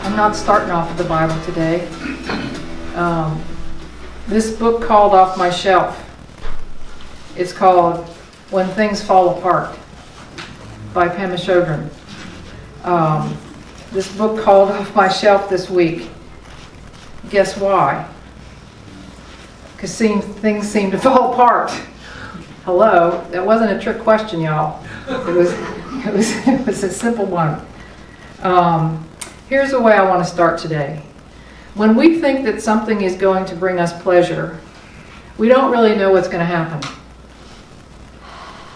I'm not starting off with the Bible today. This book called off my shelf. It's called When Things Fall Apart by Pema Chodron. This book called off my shelf this week. Guess why? Because things seem to fall apart. Hello, that wasn't a trick question, y'all. It was a simple one. Here's the way I want to start today. When we think that something is going to bring us pleasure, we don't really know what's going to happen.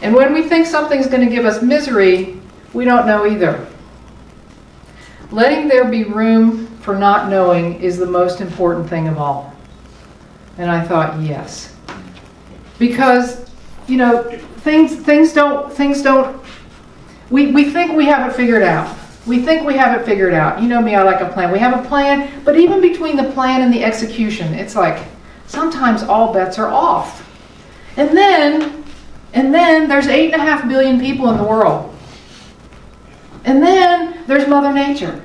And when we think something's going to give us misery, we don't know either. Letting there be room for not knowing is the most important thing of all. And I thought, yes. Because, you know, things don't, we think we have it figured out. We think we have it figured out. You know me, I like a plan. We have a plan, but even between the plan and the execution, it's like sometimes all bets are off. And then there's 8.5 billion people in the world. And then there's Mother Nature.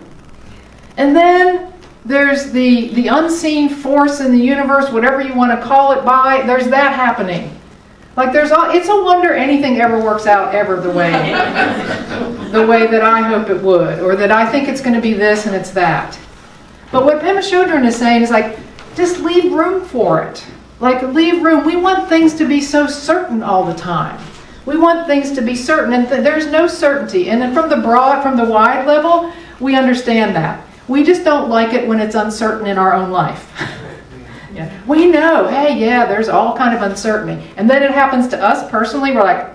And then there's the unseen force in the universe, whatever you want to call it by, there's that happening. Like it's a wonder anything ever works out ever the way that I hope it would, or that I think it's going to be this and it's that. But what Pema Chodron is saying is like, just leave room for it. Like leave room. We want things to be so certain all the time. We want things to be certain, and there's no certainty. And then from the wide level, we understand that. We just don't like it when it's uncertain in our own life. Yeah. We know, hey, yeah, there's all kind of uncertainty. And then it happens to us personally, we're like,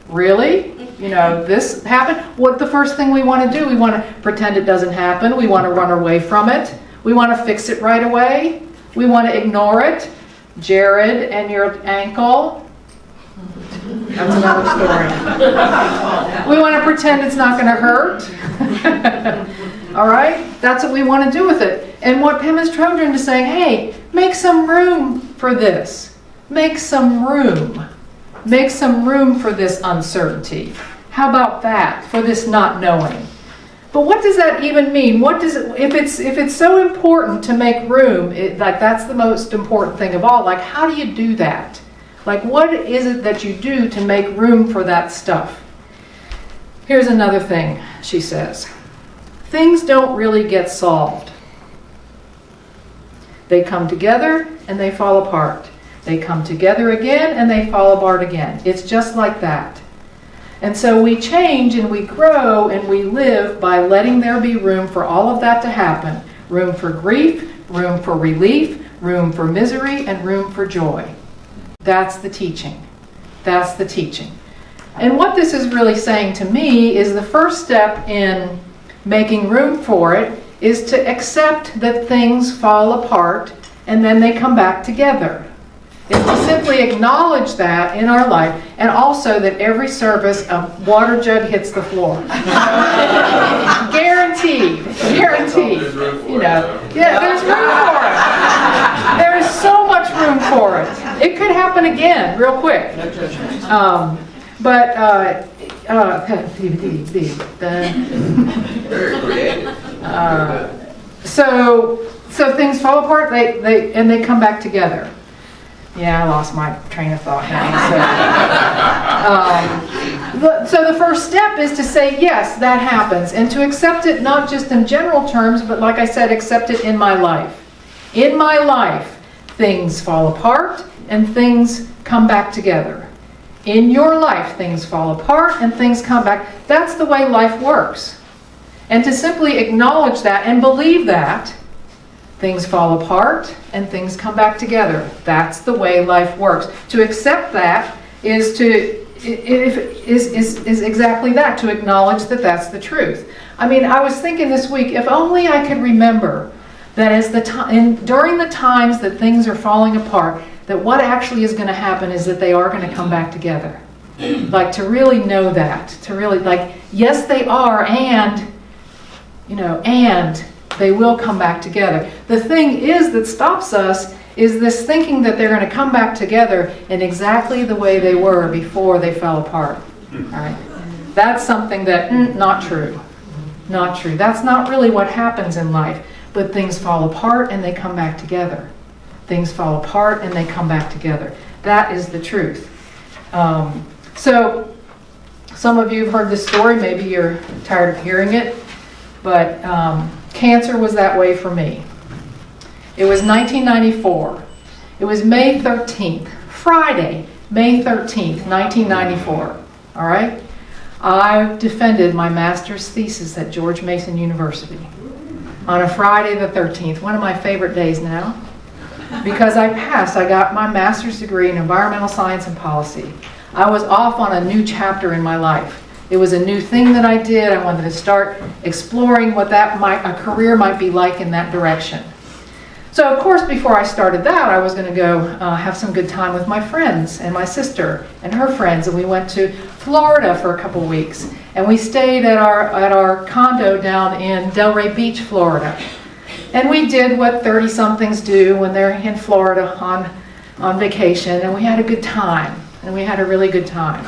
really? You know, this happened? What the first thing we want to do? We want to pretend it doesn't happen. We want to run away from it. We want to fix it right away. We want to ignore it. Jared and your ankle. That's another story. We want to pretend it's not going to hurt. All right? That's what we want to do with it. And what Pema Chodron is saying, hey, make some room for this. Make some room. Make some room for this uncertainty. How about that? For this not knowing. But what does that even mean? What does it, if it's so important to make room, like that's the most important thing of all. Like, how do you do that? Like, what is it that you do to make room for that stuff? Here's another thing she says. Things don't really get solved. They come together and they fall apart. They come together again and they fall apart again. It's just like that. And so we change and we grow and we live by letting there be room for all of that to happen. Room for grief, room for relief, room for misery, and room for joy. That's the teaching. That's the teaching. And what this is really saying to me is the first step in making room for it is to accept that things fall apart and then they come back together. Is to simply acknowledge that in our life, and also that every service a water jug hits the floor. Guaranteed. Guaranteed. You know. Yeah, there's room for it. There is so much room for it. It could happen again, real quick. So things fall apart, they come back together. Yeah, I lost my train of thought now. So the first step is to say, yes, that happens, and to accept it not just in general terms, but like I said, accept it in my life. In my life, things fall apart and things come back together. In your life, things fall apart and things come back. That's the way life works. And to simply acknowledge that and believe that, things fall apart and things come back together. That's the way life works. To accept that is exactly that, to acknowledge that that's the truth. I mean, I was thinking this week, if only I could remember that during the times that things are falling apart, that what actually is going to happen is that they are going to come back together. Like, to really know that, to really, like, yes, they are, and they will come back together. The thing is that stops us is this thinking that they're going to come back together in exactly the way they were before they fell apart. All right? That's something that, not true. Not true. That's not really what happens in life. But things fall apart and they come back together. Things fall apart and they come back together. That is the truth. So some of you have heard this story. Maybe you're tired of hearing it. But cancer was that way for me. It was 1994. It was May 13th, Friday, May 13th, 1994. All right? I defended my master's thesis at George Mason University on a Friday the 13th, one of my favorite days now, because I passed. I got my master's degree in environmental science and policy. I was off on a new chapter in my life. It was a new thing that I did. I wanted to start exploring what a career might be like in that direction. So, of course, before I started that, I was going to go have some good time with my friends and my sister and her friends, and we went to Florida for a couple weeks, and we stayed at our condo down in Delray Beach, Florida. And we did what 30-somethings do when they're in Florida on vacation, and we had a good time, and we had a really good time.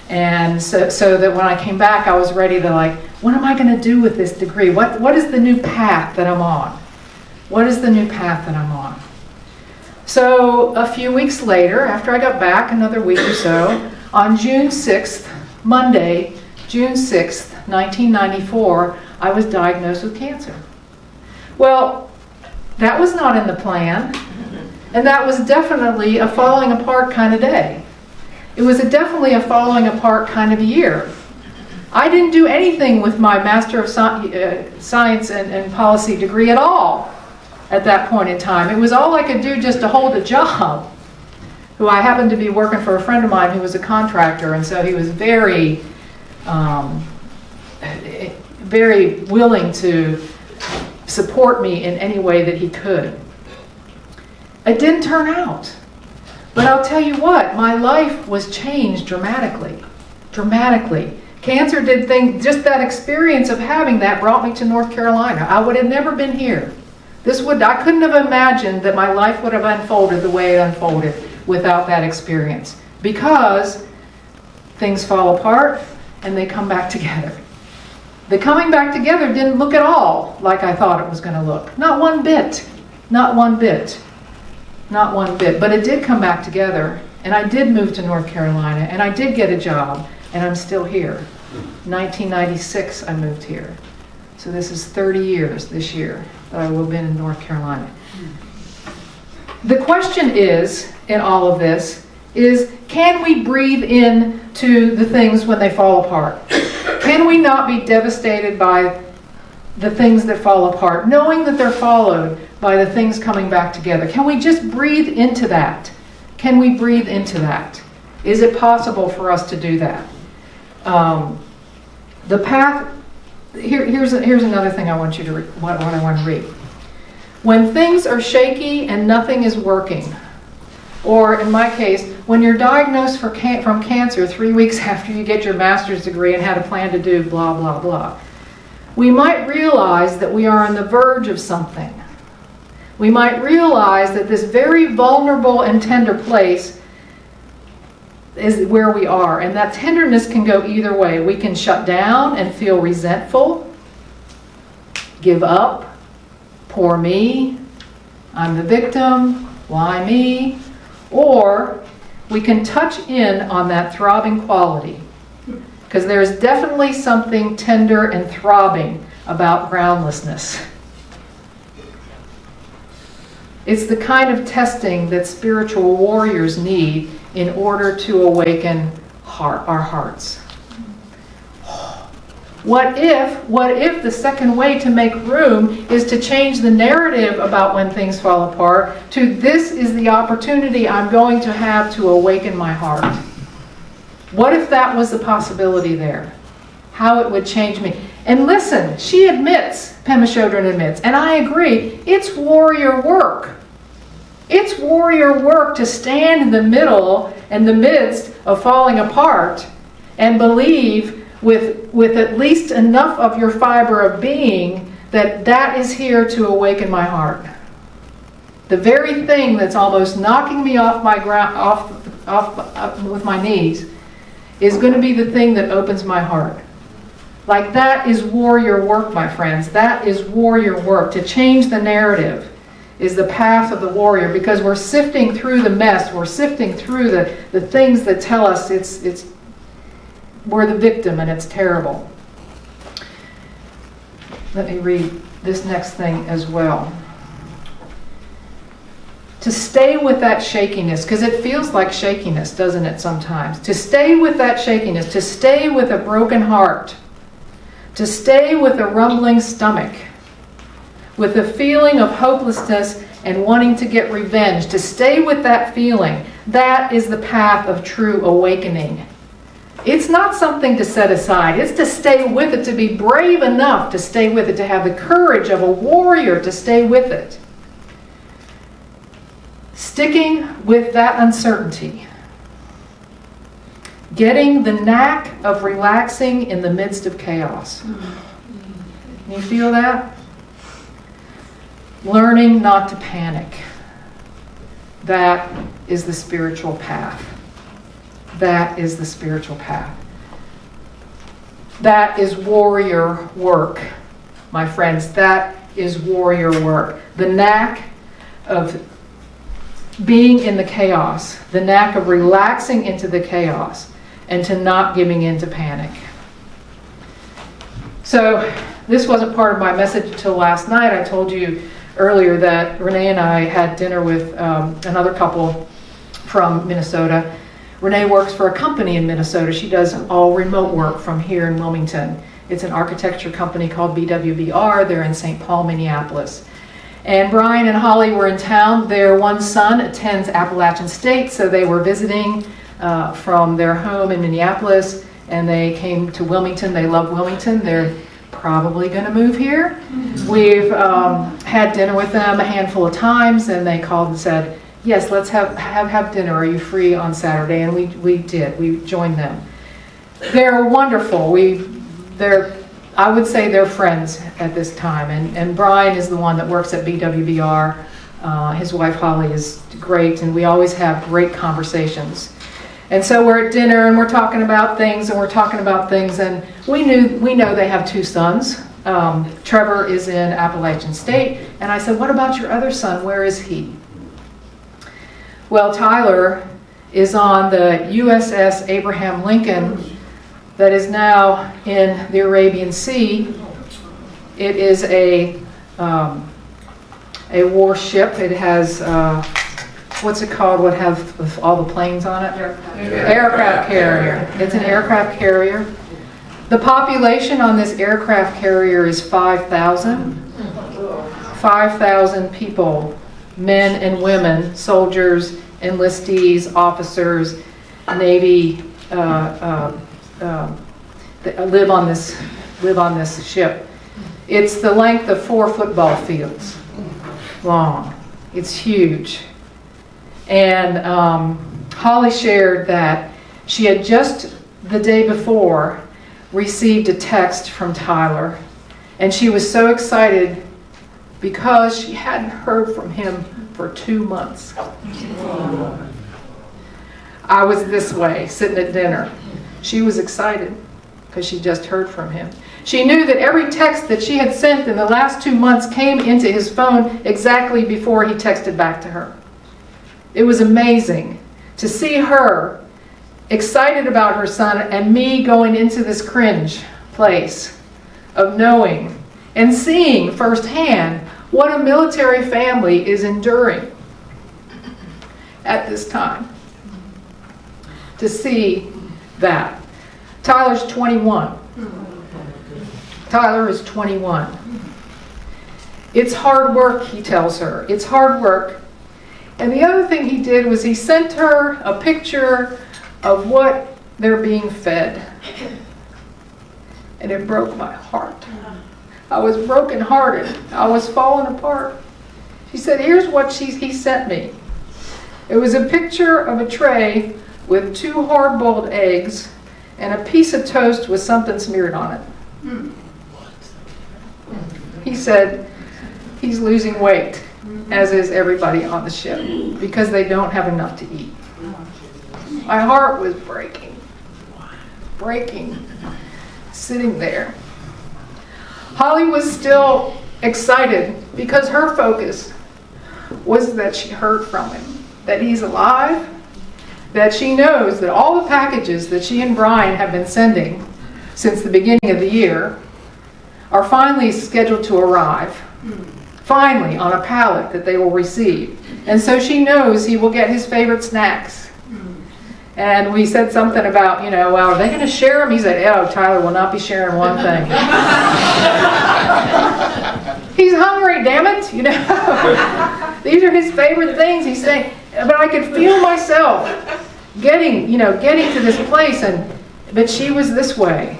And so that when I came back, I was ready to what am I going to do with this degree? What is the new path that I'm on? What is the new path that I'm on? So a few weeks later, after I got back, another week or so, on June 6th, Monday, June 6th, 1994, I was diagnosed with cancer. Well, that was not in the plan, and that was definitely a falling apart kind of day. It was definitely a falling apart kind of year. I didn't do anything with my Master of Science and Policy degree at all at that point in time. It was all I could do just to hold a job. Who I happened to be working for a friend of mine who was a contractor, and so he was very, very willing to support me in any way that he could. It didn't turn out. But I'll tell you what, my life was changed dramatically. Dramatically. Cancer did things, just that experience of having that brought me to North Carolina. I would have never been here. I couldn't have imagined that my life would have unfolded the way it unfolded without that experience. Because things fall apart and they come back together. The coming back together didn't look at all like I thought it was going to look. Not one bit. Not one bit. Not one bit. But it did come back together. And I did move to North Carolina. And I did get a job. And I'm still here. 1996 I moved here. So this is 30 years this year that I will have been in North Carolina. The question is, in all of this, is can we breathe into the things when they fall apart? Can we not be devastated by the things that fall apart, knowing that they're followed by the things coming back together? Can we just breathe into that? Can we breathe into that? Is it possible for us to do that? The path. Here's another thing I want you to what I want to read. When things are shaky and nothing is working, or in my case, when you're diagnosed from cancer 3 weeks after you get your master's degree and had a plan to do blah, blah, blah, we might realize that we are on the verge of something. We might realize that this very vulnerable and tender place is where we are. And that tenderness can go either way. We can shut down and feel resentful, give up, poor me, I'm the victim, why me? Or we can touch in on that throbbing quality. Because there's definitely something tender and throbbing about groundlessness. It's the kind of testing that spiritual warriors need in order to awaken our hearts. What if the second way to make room is to change the narrative about when things fall apart to this is the opportunity I'm going to have to awaken my heart? What if that was the possibility there? How it would change me. And listen, she admits, Pema Chodron admits, and I agree, it's warrior work. It's warrior work to stand in the middle and the midst of falling apart and believe with at least enough of your fiber of being that is here to awaken my heart. The very thing that's almost knocking me off my ground, off with my knees, is going to be the thing that opens my heart. Like, that is warrior work, my friends. That is warrior work. To change the narrative is the path of the warrior, because we're sifting through the mess. We're sifting through the things that tell us we're the victim and it's terrible. Let me read this next thing as well. To stay with that shakiness, because it feels like shakiness, doesn't it, sometimes? To stay with that shakiness, to stay with a broken heart, to stay with a rumbling stomach, with a feeling of hopelessness and wanting to get revenge, to stay with that feeling, that is the path of true awakening. It's not something to set aside. It's to stay with it, to be brave enough to stay with it, to have the courage of a warrior to stay with it. Sticking with that uncertainty. Getting the knack of relaxing in the midst of chaos. Can you feel that? Learning not to panic. That is the spiritual path. That is the spiritual path. That is warrior work, my friends. That is warrior work. The knack of being in the chaos, the knack of relaxing into the chaos, and to not giving in to panic. So, this wasn't part of my message until last night. I told you earlier that Renee and I had dinner with another couple from Minnesota. Renee works for a company in Minnesota. She does all remote work from here in Wilmington. It's an architecture company called BWBR. They're in St. Paul, Minneapolis. And Brian and Holly were in town. Their one son attends Appalachian State, so they were visiting from their home in Minneapolis, and they came to Wilmington. They love Wilmington. They're probably going to move here. We've had dinner with them a handful of times, and they called and said, yes, let's have dinner. Are you free on Saturday? And we did. We joined them. They're wonderful. I would say they're friends at this time. And Brian is the one that works at BWBR. His wife Holly is great, and we always have great conversations. And so we're at dinner, and we're talking about things, and we know they have two sons. Trevor is in Appalachian State, and I said, what about your other son? Where is he? Well, Tyler is on the USS Abraham Lincoln that is now in the Arabian Sea. It is a warship. It has, what's it called? What have all the planes on it? Aircraft carrier. It's an aircraft carrier. The population on this aircraft carrier is 5,000. 5,000 people, men and women, soldiers, enlistees, officers, Navy, that live on this ship. It's the length of 4 football fields long. It's huge. And Holly shared that she had just the day before received a text from Tyler, and she was so excited because she hadn't heard from him for 2 months. I was this way, sitting at dinner. She was excited because she just heard from him. She knew that every text that she had sent in the last 2 months came into his phone exactly before he texted back to her. It was amazing to see her excited about her son, and me going into this cringe place of knowing and seeing firsthand what a military family is enduring at this time. To see that. Tyler's 21. Tyler is 21. It's hard work, he tells her. It's hard work. And the other thing he did was he sent her a picture of what they're being fed. And it broke my heart. I was brokenhearted. I was falling apart. She said, here's what he sent me. It was a picture of a tray with 2 hard-boiled eggs and a piece of toast with something smeared on it. He said he's losing weight, as is everybody on the ship, because they don't have enough to eat. My heart was breaking. sitting there. Holly was still excited because her focus was that she heard from him, that he's alive, that she knows that all the packages that she and Brian have been sending since the beginning of the year are finally scheduled to arrive, finally on a pallet that they will receive. And so she knows he will get his favorite snacks. And we said something about, well, are they going to share them? He said, oh, Tyler will not be sharing one thing. He's hungry, damn it, These are his favorite things. He's saying, but I could feel myself getting to this place, but she was this way.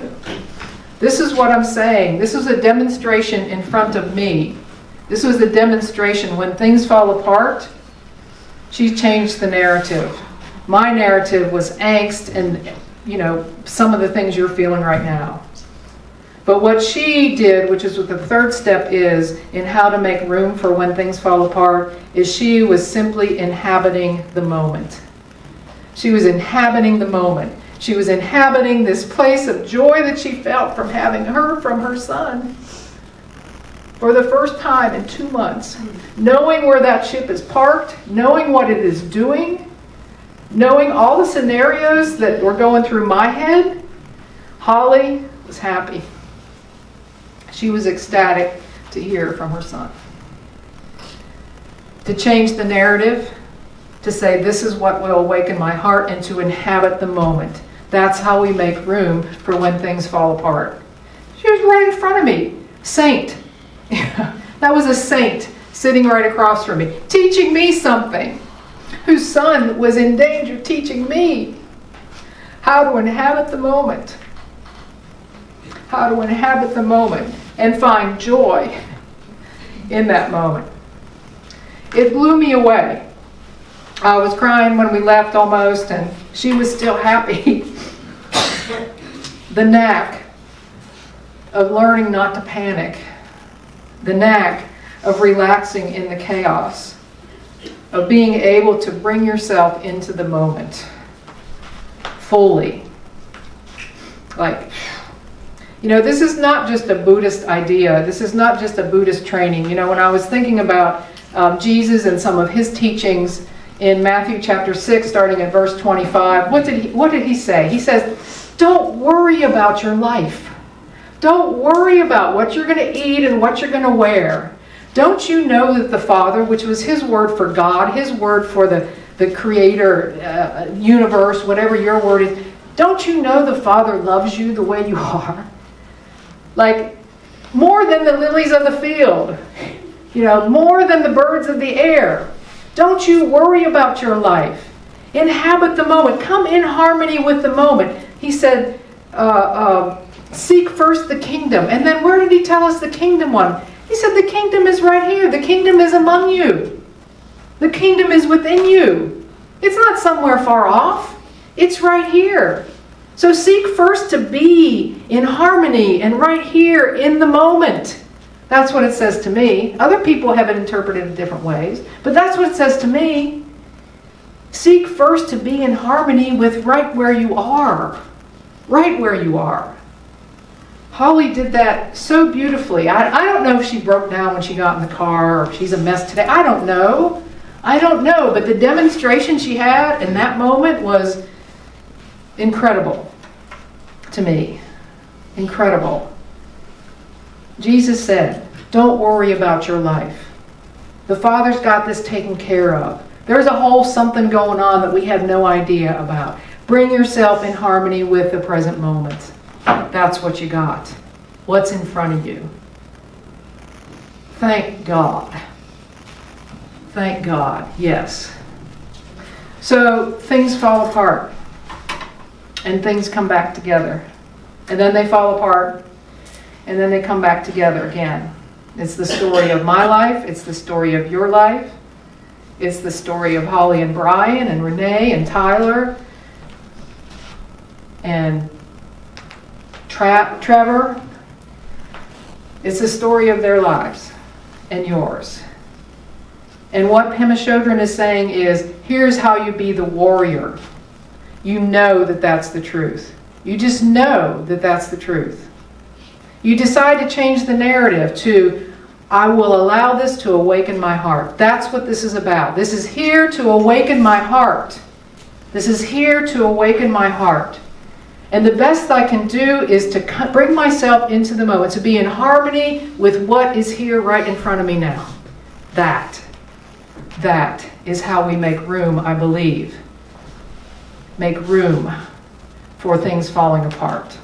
This is what I'm saying. This was a demonstration in front of me. This was a demonstration when things fall apart. She changed the narrative. My narrative was angst and, some of the things you're feeling right now. But what she did, which is what the third step is in how to make room for when things fall apart, is she was simply inhabiting the moment. She was inhabiting the moment. She was inhabiting this place of joy that she felt from having heard from her son for the first time in 2 months. Knowing where that ship is parked, knowing what it is doing, knowing all the scenarios that were going through my head, Holly was happy. She was ecstatic to hear from her son. To change the narrative, to say this is what will awaken my heart, and to inhabit the moment. That's how we make room for when things fall apart. She was right in front of me. Saint. That was a saint sitting right across from me, teaching me something. Whose son was in danger, teaching me how to inhabit the moment. How to inhabit the moment and find joy in that moment. It blew me away. I was crying when we left almost, and she was still happy. The knack of learning not to panic. The knack of relaxing in the chaos. Of being able to bring yourself into the moment fully. This is not just a Buddhist idea. This is not just a Buddhist training. When I was thinking about Jesus and some of his teachings in Matthew chapter 6, starting at verse 25, what did he say? He says, don't worry about your life. Don't worry about what you're going to eat and what you're going to wear. Don't you know that the Father, which was his word for God, his word for the creator, universe, whatever your word is, don't you know the Father loves you the way you are? More than the lilies of the field, more than the birds of the air. Don't you worry about your life. Inhabit the moment. Come in harmony with the moment. He said, seek first the kingdom. And then where did he tell us the kingdom was? He said the kingdom is right here. The kingdom is among you. The kingdom is within you. It's not somewhere far off. It's right here. So seek first to be in harmony and right here in the moment. That's what it says to me. Other people have it interpreted in different ways, but that's what it says to me. Seek first to be in harmony with right where you are. Right where you are. Holly did that so beautifully. I don't know if she broke down when she got in the car or if she's a mess today. I don't know. But the demonstration she had in that moment was incredible to me. Incredible. Jesus said, don't worry about your life. The Father's got this taken care of. There's a whole something going on that we have no idea about. Bring yourself in harmony with the present moment. That's what you got. What's in front of you? Thank God. Thank God, yes. So things fall apart. And things come back together. And then they fall apart. And then they come back together again. It's the story of my life. It's the story of your life. It's the story of Holly and Brian and Renee and Tyler and Trevor. It's the story of their lives and yours. And what Pema Chodron is saying is, here's how you be the warrior. You know that that's the truth. You just know that that's the truth. You decide to change the narrative to, I will allow this to awaken my heart. That's what this is about. This is here to awaken my heart. This is here to awaken my heart. And the best I can do is to bring myself into the moment, to be in harmony with what is here right in front of me now. That is how we make room, I believe. Make room for things falling apart.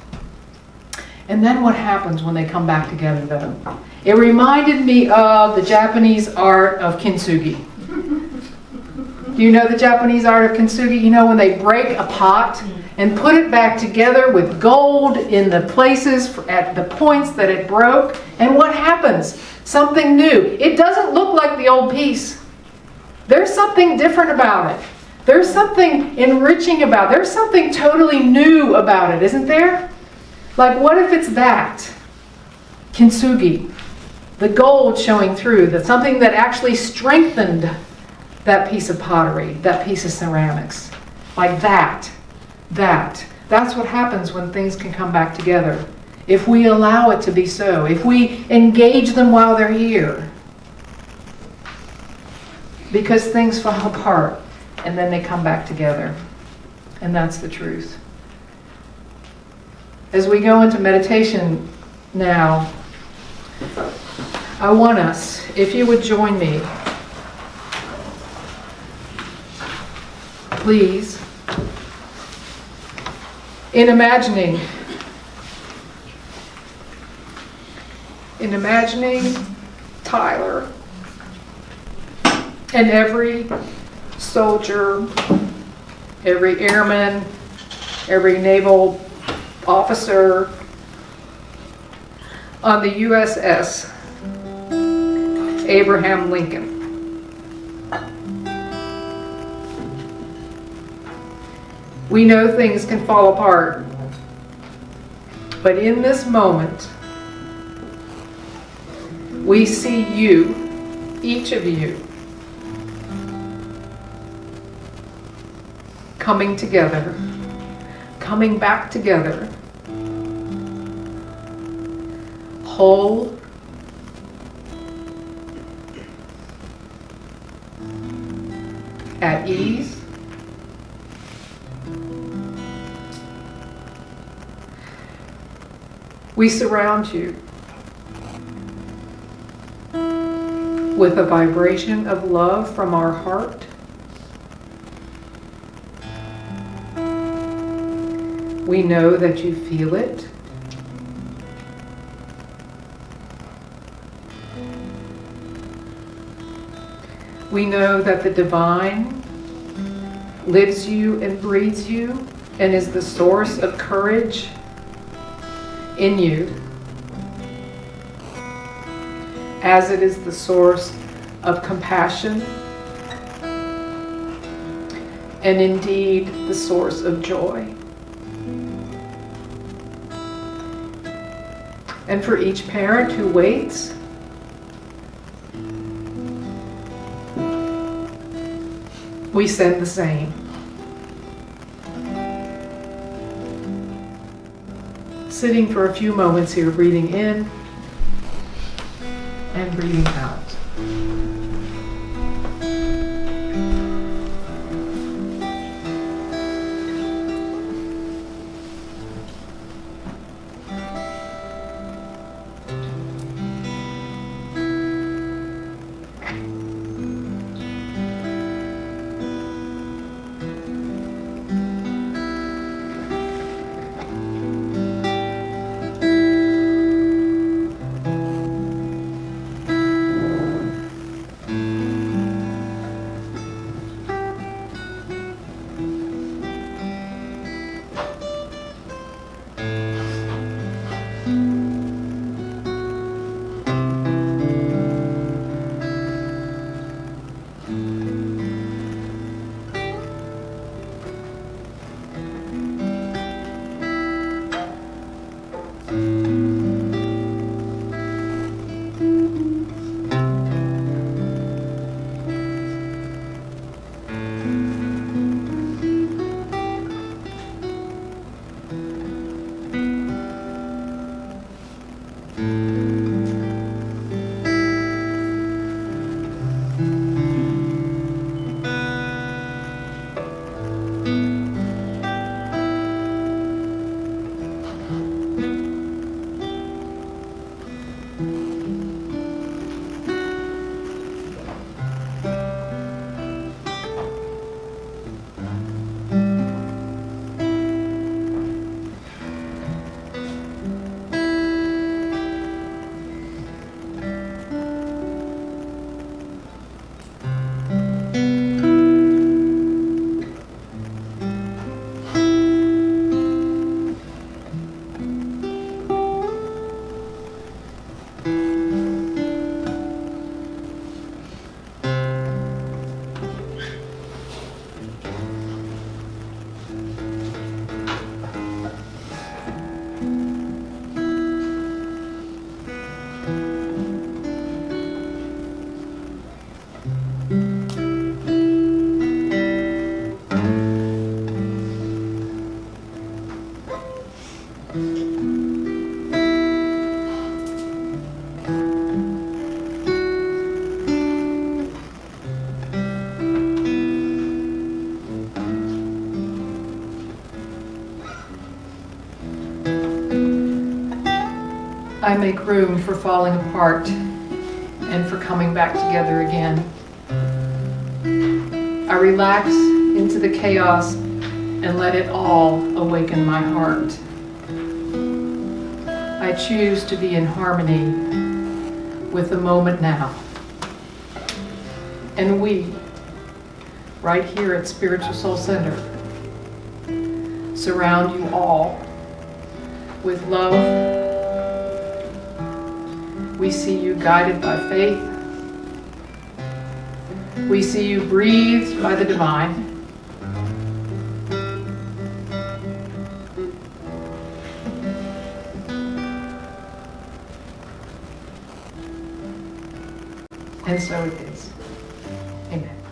And then what happens when they come back together, though? It reminded me of the Japanese art of kintsugi. Do you know the Japanese art of kintsugi? You know when they break a pot and put it back together with gold in the places at the points that it broke? And what happens? Something new. It doesn't look like the old piece. There's something different about it. There's something enriching about it. There's something totally new about it, isn't there? Like, what if it's that? Kintsugi. The gold showing through. That's something that actually strengthened that piece of pottery, that piece of ceramics. Like that. That's what happens when things can come back together. If we allow it to be so. If we engage them while they're here. Because things fall apart and then they come back together. And that's the truth. As we go into meditation now, I want us, if you would join me, please, in imagining Tyler and every soldier, every airman, every naval officer on the USS Abraham Lincoln. We know things can fall apart, but in this moment, we see you, each of you, coming together, coming back together, whole, at ease, we surround you with a vibration of love from our heart. We know that you feel it. We know that the divine lives you and breathes you and is the source of courage in you, as it is the source of compassion and indeed the source of joy. And for each parent who waits, we send the same. Sitting for a few moments here, breathing in and breathing out. I make room for falling apart and for coming back together again. I relax into the chaos and let it all awaken my heart. I choose to be in harmony with the moment now. And we, right here at Spiritual Soul Center, surround you all with love. We see you guided by faith. We see you breathed by the divine. And so it is. Amen.